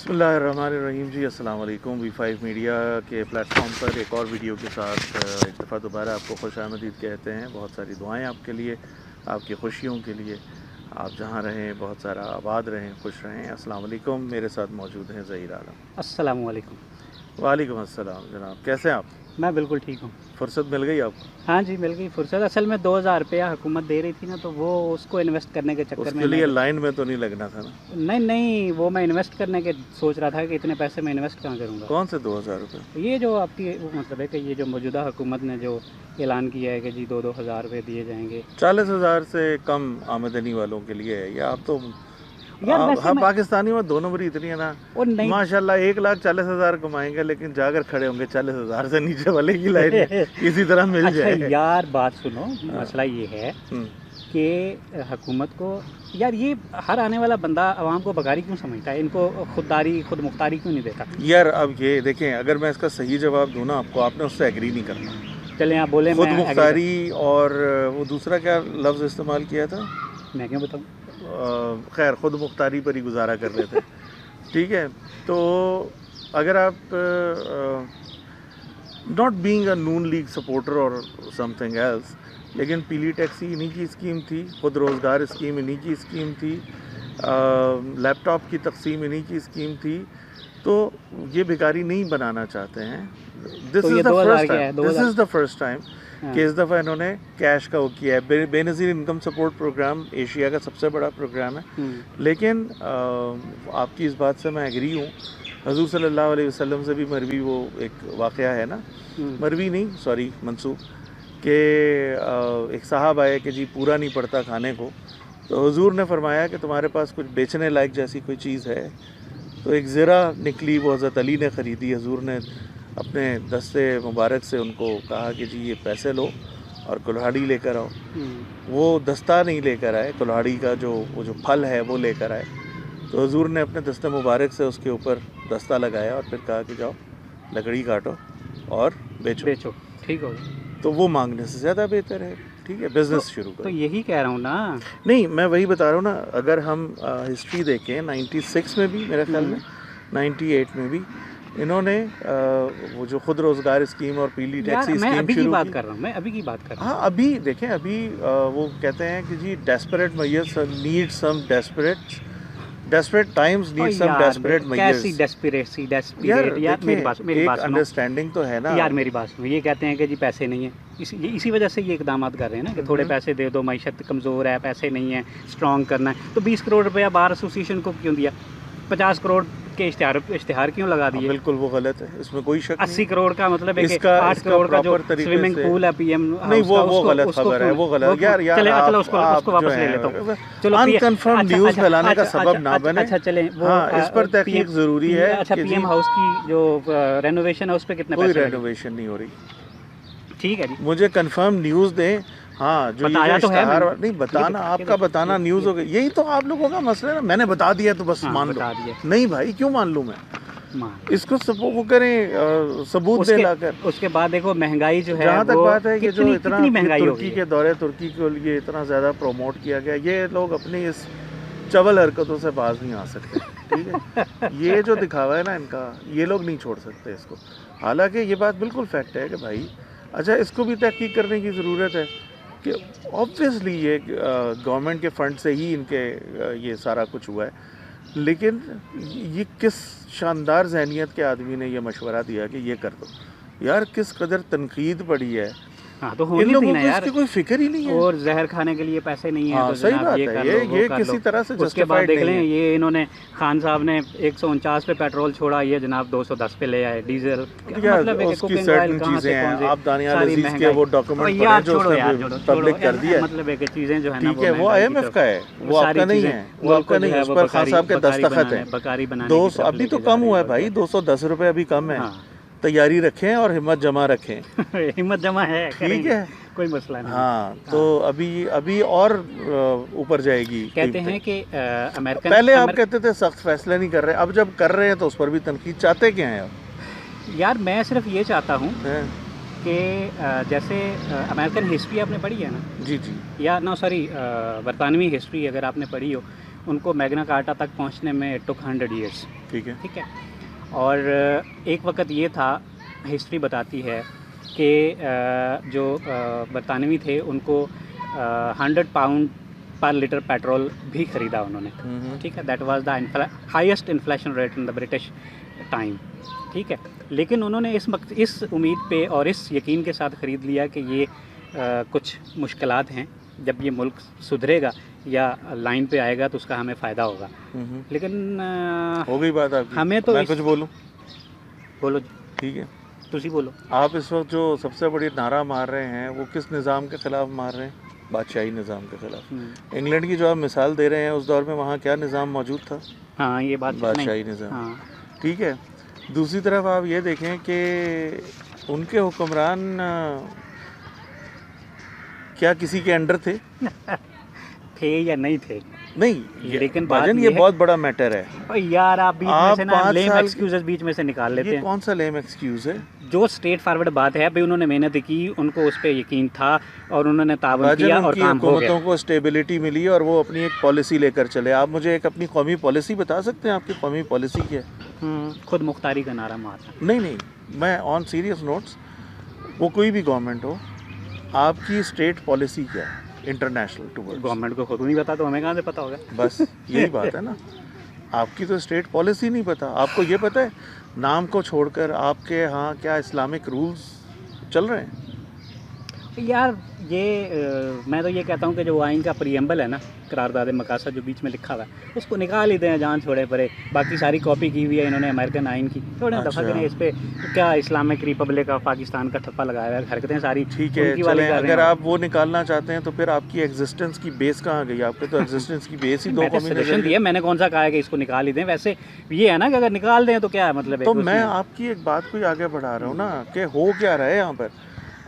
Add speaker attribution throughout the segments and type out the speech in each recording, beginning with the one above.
Speaker 1: बिस्मिल्लाहिर्रहमानिर्रहीम जी, अस्सलाम वालेकुम। V5 मीडिया के प्लेटफॉर्म पर एक और वीडियो के साथ एक दफ़ा दोबारा आपको खुश आमदीद कहते हैं। बहुत सारी दुआएं आपके लिए, आपकी खुशियों के लिए। आप जहां रहें बहुत सारा आबाद रहें, खुश रहें। अस्सलाम वालेकुम। मेरे साथ मौजूद हैं ज़हीर आलम।
Speaker 2: अस्सलाम वालेकुम।
Speaker 1: वालेकुम अस्सलाम जनाब, कैसे हैं आप?
Speaker 2: मैं बिल्कुल ठीक हूँ।
Speaker 1: फुर्सत मिल गई आपको?
Speaker 2: हाँ जी, मिल गई फुर्सत। असल में 2000 रुपया हुकूमत दे रही थी ना, तो वो उसको इन्वेस्ट करने के चक्कर में
Speaker 1: उसके लिए लाइन में तो नहीं लगना था ना?
Speaker 2: नहीं, वो मैं इन्वेस्ट करने के सोच रहा था कि इतने पैसे मैं इन्वेस्ट कहाँ करूँगा।
Speaker 1: कौन से 2000 रुपये?
Speaker 2: ये जो आपकी मतलब है कि ये जो मौजूदा हुकूमत ने जो ऐलान किया है कि जी 2-2 हज़ार रुपये दिए जाएंगे।
Speaker 1: 40,000 से कम आमदनी वालों के लिए है। या आप तो
Speaker 2: यार
Speaker 1: हाँ, पाकिस्तानी में 2 नंबरी इतनी है ना, माशाल्लाह 1,40,000 कमाएंगे, लेकिन जाकर खड़े होंगे 40,000 से नीचे वाले की लाइन में इसी तरह मिल
Speaker 2: अच्छा
Speaker 1: जाए।
Speaker 2: यार बात सुनो, मसला ये है कि हुकूमत को, यार ये हर आने वाला बंदा आवाम को बगारी क्यों समझता है, इनको खुद मुख्तारी क्यों नहीं देता?
Speaker 1: यार अब ये देखें, अगर मैं इसका सही जवाब दूँ ना आपको, आपने उससे एग्री नहीं करना।
Speaker 2: चलें आप बोले
Speaker 1: खुद मुख्तारी, और वो दूसरा क्या लफ्ज़ इस्तेमाल किया था,
Speaker 2: मैं क्यों बताऊँ?
Speaker 1: खैर खुद मुख्तारी पर ही गुजारा कर लेते। ठीक है, तो अगर आप not being a Noon league supporter और समथिंग एल्स, लेकिन पीली टैक्सी इन्हीं की स्कीम थी, खुद रोज़गार स्कीम इन्हीं की स्कीम थी, लैपटॉप की तकसीम इन्हीं की स्कीम थी, तो ये भिखारी नहीं बनाना चाहते हैं। This is the first time कि इस दफ़ा इन्होंने कैश का वो किया है। Benazir income support program Asia का सबसे बड़ा प्रोग्राम है। लेकिन आपकी इस बात से मैं एग्री हूँ। हज़ूर सल्लल्लाहु अलैहि वसल्लम से भी मरवी वो एक वाक़या है ना, मरवी नहीं सॉरी मंसूब, कि एक साहब आए कि जी पूरा नहीं पड़ता खाने को, तो हुज़ूर ने फरमाया कि तुम्हारे पास कुछ बेचने लायक जैसी कोई चीज़ है? तो एक ज़रा निकली, वो हज़रत अली ने ख़रीदी। हुज़ूर ने अपने दस्ते मुबारक से उनको कहा कि जी ये पैसे लो और कुल्हाड़ी लेकर आओ। वो दस्ता नहीं लेकर आए, कुल्हाड़ी का वो जो फल है वो लेकर आए। तो हुज़ूर ने अपने दस्ते मुबारक से उसके ऊपर दस्ता लगाया और फिर कहा कि जाओ लकड़ी काटो और बेचो।
Speaker 2: ठीक हो,
Speaker 1: तो वो मांगने से ज़्यादा बेहतर है। ठीक है, बिज़नेस शुरू करो।
Speaker 2: तो यही कह रहा हूँ ना।
Speaker 1: नहीं, मैं वही बता रहा हूँ ना, अगर हम हिस्ट्री देखें 96 में भी, मेरे ख्याल में 98 में भी इन्होंने वो जो खुद रोज़गार स्कीम और पीली टैक्सी स्कीम
Speaker 2: अभी की बात कर रहा हूँ, मैं अभी की बात कर रहा हूँ।
Speaker 1: हाँ, अभी देखें, अभी वो कहते हैं कि जी desperate measures need some desperate times need some desperate measures.
Speaker 2: कैसी डेस्परेसी यार मेरी बात
Speaker 1: अंडरस्टैंडिंग तो है ना
Speaker 2: यार, मेरी बात सुनो। ये कहते हैं कि जी पैसे नहीं है, इसी वजह से ये इकदाम कर रहे हैं ना कि थोड़े पैसे दे दो, मईशत कमज़ोर है, पैसे नहीं है, स्ट्रॉन्ग करना है। तो 20 करोड़ रुपया बार एसोसिएशन को क्यों दिया? 50 करोड़ के इश्तिहार क्यों लगा दिए?
Speaker 1: बिल्कुल वो गलत है, इसमें कोई शक नहीं।
Speaker 2: 80 करोड़ का मतलब है कि 8 करोड़ का जो स्विमिंग पूल है पीएम,
Speaker 1: नहीं वो गलत खबर है, वो गलत। यार
Speaker 2: चलो उसको वापस ले लेता हूँ। चलो
Speaker 1: अनकन्फर्म न्यूज़ फैलाने का सबब ना बने।
Speaker 2: अच्छा चलें, वो
Speaker 1: इस पर तहकीक जरूरी है।
Speaker 2: अच्छा, पीएम हाउस की जो रेनोवेशन है उस पर कितने पैसे?
Speaker 1: कोई रेनोवेशन नहीं हो रही।
Speaker 2: ठीक है जी,
Speaker 1: मुझे कंफर्म न्यूज़ दें। हाँ, जो ये
Speaker 2: तो है
Speaker 1: नहीं बताना, आपका बताना न्यूज़ हो गई, यही तो आप लोगों का मसला है ना। मैंने बता दिया तो बस मान लो। नहीं भाई, क्यों मान लूँ मैं? इसको वो करें सबूत दे लाकर।
Speaker 2: उसके बाद देखो महंगाई जो है,
Speaker 1: जहाँ तक बात है कि जो इतना
Speaker 2: महंगाई
Speaker 1: तुर्की के दौरे तुर्की के लिए इतना ज़्यादा प्रोमोट किया गया, ये लोग अपनी इस चवल हरकतों से बाज नहीं आ सकते। ठीक है, ये जो दिखावा है ना इनका, ये लोग नहीं छोड़ सकते इसको। हालांकि ये बात बिल्कुल फैक्ट है कि भाई, अच्छा इसको भी तहकीक करने की ज़रूरत है कि ऑब्वियसली ये गवर्नमेंट के फंड से ही इनके ये सारा कुछ हुआ है। लेकिन ये किस शानदार जहनियत के आदमी ने ये मशवरा दिया कि ये कर दो। यार किस कदर तनकीद पड़ी है।
Speaker 2: हाँ, तो
Speaker 1: इन लोगों को इसकी कोई फिक्र ही नहीं है।
Speaker 2: और जहर खाने के लिए पैसे नहीं है।
Speaker 1: हाँ,
Speaker 2: तो
Speaker 1: सही बात है, ये किसी तरह से
Speaker 2: उसके बाद देख लें, ये इन्होंने खान साहब ने 149 पे पेट्रोल छोड़ा, ये जनाब 210 पे ले आए डीजल।
Speaker 1: मतलब उसकी सर्टेन चीजें हैं, आप दानियाल अजीज के वो डॉक्यूमेंट पढ़े जो उसने पब्लिक कर दिया।
Speaker 2: मतलब है कि चीजें जो है ना,
Speaker 1: ठीक है, वो IMF का है, वो आपका नहीं है, वो आपका नहीं है। उस पर खान साहब के दस्तखत हैं।
Speaker 2: बकारी बनाने
Speaker 1: 200 अभी तो कम हुआ है भाई, 210 रुपए अभी कम है। तैयारी रखें और हिम्मत जमा रखें।
Speaker 2: हिम्मत जमा है,
Speaker 1: ठीक है,
Speaker 2: कोई मसला नहीं।
Speaker 1: हाँ, तो अभी और ऊपर जाएगी।
Speaker 2: कहते हैं कि अमेरिकन,
Speaker 1: पहले आप कहते थे सख्त फैसले नहीं कर रहे, अब जब कर रहे हैं तो उस पर भी तनकीद चाहते क्या हैं आप?
Speaker 2: यार मैं सिर्फ ये चाहता हूँ कि जैसे अमेरिकन हिस्ट्री आपने पढ़ी है ना?
Speaker 1: जी,
Speaker 2: या नो सॉरी, बरतानवी हिस्ट्री अगर आपने पढ़ी हो, उनको मैग्ना कार्टा तक पहुंचने में इट टुक 100 ईयर्स।
Speaker 1: ठीक है।
Speaker 2: ठीक है। और एक वक्त ये था, हिस्ट्री बताती है कि जो बरतानवी थे उनको 100 पाउंड पर लीटर पेट्रोल भी ख़रीदा उन्होंने। ठीक है, that was the highest inflation rate in the British time. ठीक है, लेकिन उन्होंने इस उम्मीद पे और इस यकीन के साथ ख़रीद लिया कि ये कुछ मुश्किलात हैं, जब ये मुल्क सुधरेगा या लाइन पे आएगा तो उसका हमें फ़ायदा होगा। लेकिन
Speaker 1: हो गई बात आपकी।
Speaker 2: हमें तो
Speaker 1: मैं कुछ बोलूं?
Speaker 2: बोलो,
Speaker 1: ठीक है,
Speaker 2: तुसी बोलो।
Speaker 1: आप इस वक्त जो सबसे बड़ी नारा मार रहे हैं वो किस निज़ाम के ख़िलाफ़ मार रहे हैं? बादशाही निज़ाम के ख़िलाफ़। इंग्लैंड की जो आप मिसाल दे रहे हैं, उस दौर में वहाँ क्या निज़ाम मौजूद था?
Speaker 2: हाँ, ये बात
Speaker 1: बादशाही निज़ाम।
Speaker 2: हाँ।
Speaker 1: ठीक है, दूसरी तरफ आप ये देखें कि उनके हुक्मरान क्या किसी के अंडर थे?
Speaker 2: थे या नहीं थे?
Speaker 1: नहीं,
Speaker 2: लेकिन
Speaker 1: भाजन ये बहुत बड़ा मैटर है।
Speaker 2: और यार आप बीच में से ना लेम एक्सक्यूजेस बीच में से निकाल लेते
Speaker 1: ये
Speaker 2: हैं।
Speaker 1: कौन सा लेम एक्सक्यूज है?
Speaker 2: जो स्ट्रेट फॉरवर्ड बात है, भाई उन्होंने मेहनत की, उनको उस पर यकीन था और उन्होंने तावन किया और काम हो गया।
Speaker 1: हुकूमतों को स्टेबिलिटी मिली और वो अपनी एक पॉलिसी लेकर चले। आप मुझे एक अपनी कौमी पॉलिसी बता सकते हैं? आपकी कौमी पॉलिसी क्या है?
Speaker 2: खुद मुख्तारी का नारा मारना।
Speaker 1: नहीं, मैं ऑन सीरियस नोट्स, वो कोई भी गवर्नमेंट हो, आपकी स्टेट पॉलिसी क्या है इंटरनेशनल टूवर्ड्स?
Speaker 2: गवर्नमेंट को खुद नहीं पता तो हमें कहाँ से पता होगा?
Speaker 1: बस यही बात है ना, आपकी तो स्टेट पॉलिसी नहीं पता। आपको ये पता है नाम को छोड़कर आपके यहाँ क्या इस्लामिक रूल्स चल रहे हैं?
Speaker 2: यार ये मैं तो ये कहता हूँ कि जो आइन का प्रीएम्बल है ना, करारदाद मकासद जो बीच में लिखा हुआ है, उसको निकाल ही दें, जान छोड़े परे। बाकी सारी कॉपी की हुई है इन्होंने अमेरिकन आइन की, थोड़ा दफ़ा करें इस पर। क्या इस्लामिक रिपब्लिक ऑफ पाकिस्तान का ठप्पा लगाया हुआ है, हरकतें सारी
Speaker 1: ठीक है, चलें। अगर आप वो निकालना चाहते हैं तो फिर आपकी एग्जिस्टेंस की बेस कहाँ गई? आपके तो एग्जिस्टेंस की बेस ही दो कौमी
Speaker 2: सजेशन दिया मैंने, कौन सा कहा है कि इसको निकाल ही दें? वैसे ये है ना कि अगर निकाल दें तो क्या मतलब है?
Speaker 1: तो मैं आपकी एक बात को आगे बढ़ा रहा हूँ ना कि हो क्या रहा है यहाँ पर।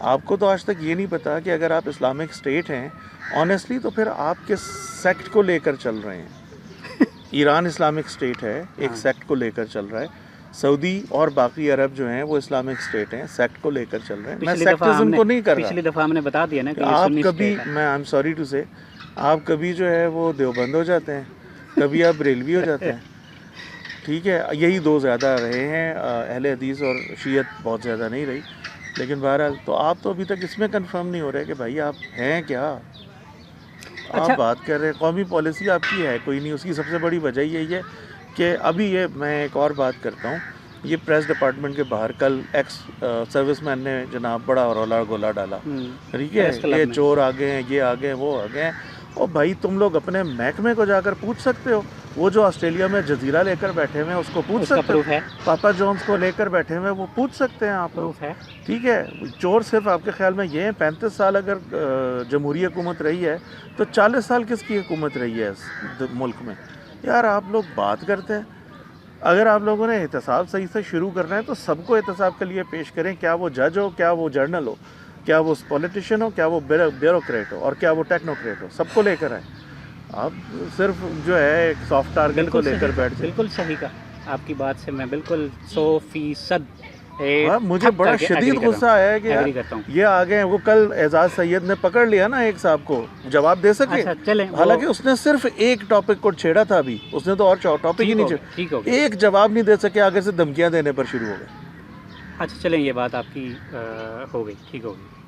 Speaker 1: आपको तो आज तक ये नहीं पता कि अगर आप इस्लामिक स्टेट हैं ऑनेस्टली, तो फिर आप किस सेक्ट को लेकर चल रहे हैं? ईरान इस्लामिक स्टेट है, एक सेक्ट को लेकर चल रहा है। सऊदी और बाकी अरब जो हैं वो इस्लामिक स्टेट हैं, सेक्ट को लेकर चल रहे हैं। मैं सेक्टिज्म को नहीं कर रहा।
Speaker 2: पिछली दफ़ा हमने बता दिया ना कि
Speaker 1: आप कभी, मैं आई एम सॉरी टू से, आप कभी जो है वो देवबंद हो जाते हैं, कभी आप बरेलवी हो जाते हैं। ठीक है, यही दो ज़्यादा रहे हैं, अहले हदीस और शीयत बहुत ज़्यादा नहीं रही। लेकिन बहरहाल तो आप तो अभी तक इसमें कंफर्म नहीं हो रहे कि भाई आप हैं क्या।
Speaker 2: अच्छा।
Speaker 1: आप बात कर रहे हैं कौमी पॉलिसी आपकी है कोई नहीं। उसकी सबसे बड़ी वजह यही है कि अभी ये, मैं एक और बात करता हूँ, ये प्रेस डिपार्टमेंट के बाहर कल एक्स सर्विसमैन ने जनाब बड़ा रौला गोला डाला। ठीक है, ये चोर आ गए हैं, ये आ गए, वो आ गए। और भाई तुम लोग अपने महकमे को जाकर पूछ सकते हो। वो जो ऑस्ट्रेलिया में जजीरा लेकर बैठे हुए हैं उसको पूछ सकते हो। पापा जॉन्स को लेकर बैठे हुए वो पूछ सकते हैं आप।
Speaker 2: प्रूफ है।
Speaker 1: ठीक है, चोर सिर्फ आपके ख्याल में ये है? 35 साल अगर जमहूरी हुकूमत रही है तो 40 साल किसकी हुकूमत रही है इस मुल्क में? यार आप लोग बात करते हैं। अगर आप लोगों ने एहतसाब सही से शुरू करना है तो सबको एहतसाब के लिए पेश करें, क्या वो जज हो, क्या वो जर्नल हो, क्या वो पॉलिटिशियन हो, क्या वो ब्यूरोक्रेट हो, और क्या वो टेक्नोक्रेट हो, सबको लेकर आए। आप सिर्फ जो है एक सॉफ्ट टारगेट को लेकर बैठ जाए।
Speaker 2: बिल्कुल सही कहा, आपकी बात से मैं बिल्कुल 100%
Speaker 1: मुझे बड़ा शदीद गुस्सा आया है कि ये आ गए। वो कल एजाज सैयद ने पकड़ लिया ना एक साहब को, जवाब दे सके। हालांकि उसने सिर्फ एक टॉपिक को छेड़ा था, अभी उसने तो और टॉपिक ही नहीं छेड़ा, एक जवाब नहीं दे सके, आगे से धमकियां देने पर शुरू हो गए।
Speaker 2: अच्छा चलें, ये बात आपकी हो गई, ठीक हो गई।